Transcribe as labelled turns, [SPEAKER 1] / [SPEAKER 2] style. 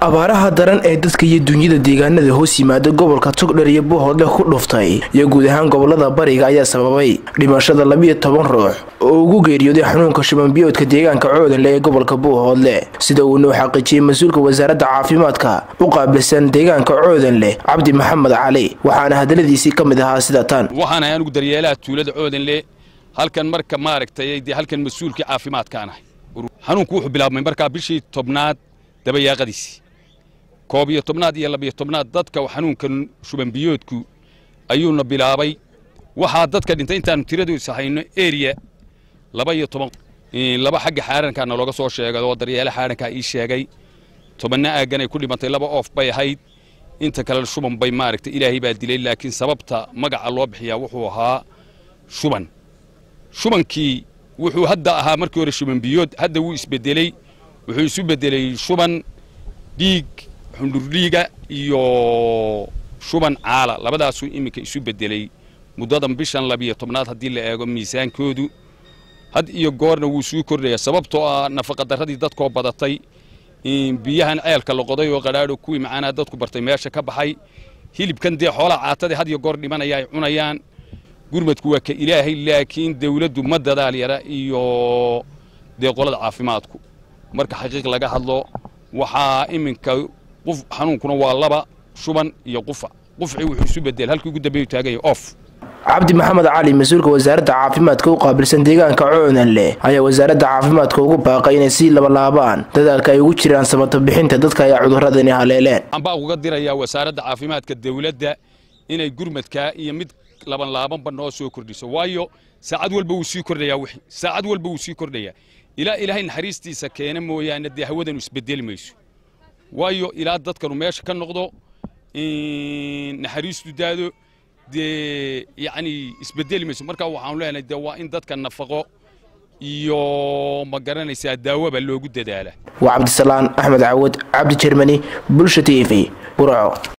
[SPEAKER 1] abaaraha daran ee dadka iyo dunyada deegaanada hoos yimaada gobolka Togdheer iyo Bohol ku dhuftay iyo guud ahaan gobolada bariga ayaa sababay dhimashada 12 ruux oo ugu geeriyooday xanuunka shuban biyoodka deegaanka Coodanle ee gobolka Bohol sida uu noo xaqiijiyay mas'uulka wasaaradda caafimaadka u qaabilsan deegaanka Coodanle Cabdi Maxamed Cali waxaana hadaladiisii kamid ahaa sida tan
[SPEAKER 2] waxaan ayaan ugu daryeelaa tuulada Coodanle halkan marka maaragtay halkan mas'uulka caafimaadka anahay xanuunku wuxuu bilaabmay marka bishii tobnaad dabayaaqadiisii koob iyo tobnaad iyo laba iyo tobnaad dadka xanuunkan shuban biyoodku ayuuna bilaabay waxa dadka dhintay intaan tiradu isahayno area 12 laba xagga xaaranka looga soo sheegay oo daryeelo xaaranka ii sheegay tobanna aagan ay ku dhimatay laba oof bay ahayd inta kale shuban bay maaragtay ilaahay baa dilay laakiin sababta magaca loo bixiyaa wuxuu ahaa shubankii wuxuu hadda ahaa markii hore shuban biyood hadda wuu isbedelay wuxuu isu bedelay shuban dhiig xundurliga iyo shuban caala labadaas iminka isu bedelay muddadan bishan 12 hadii la eego miisaankoodu had iyo goorna wuu soo kordhaya sababtoo ah nafaqa daradii dadkoo badatay biyahan ceelka la qoday oo qaraadho ku imaana dadku bartay meesha ka baxay hilibkan dee xoolaha caatade had iyo goor dhimanaya ay cunayaan gurmadku waa ka ilaahay laakiin dawladdu ma dadaal yara iyo deeqolada caafimaadku marka xaqiiq laga hadlo waxa iminka qof xanuunkuna waa laba shuban iyo qufci wuxuu isu bedel halkii ugu dambeeyay taagay off
[SPEAKER 1] Cabdi Maxamed Cali mas'uulka wasaaradda caafimaadka u qaabilsan deegaanka Coodanle ayaa wasaaradda caafimaadka ugu baaqay inay si laabaan dadaalka ay ugu jiraan samata bixinta dadka ay cudurradani haleeleen
[SPEAKER 2] amba uga diraya wasaaradda caafimaadka dawladda inay gurmadka iyo mid laaban noo soo kordhiso waayo saacad walba uu sii kordhaya ilaahay naxariistiisa keena mooyaane dee hawadan isbedel mayso waayo ilaa dadkanu meesha ka noqdo naxariistu daado dee yani isbedel mayso marka waxaan leenahay dee waa in dadka nafaqo iyo ma garanaysaa daawaba loogu dadaala
[SPEAKER 1] waa Cabdi Salaan Axmed Caawad Cabdi Jermani Bulsha TV Burco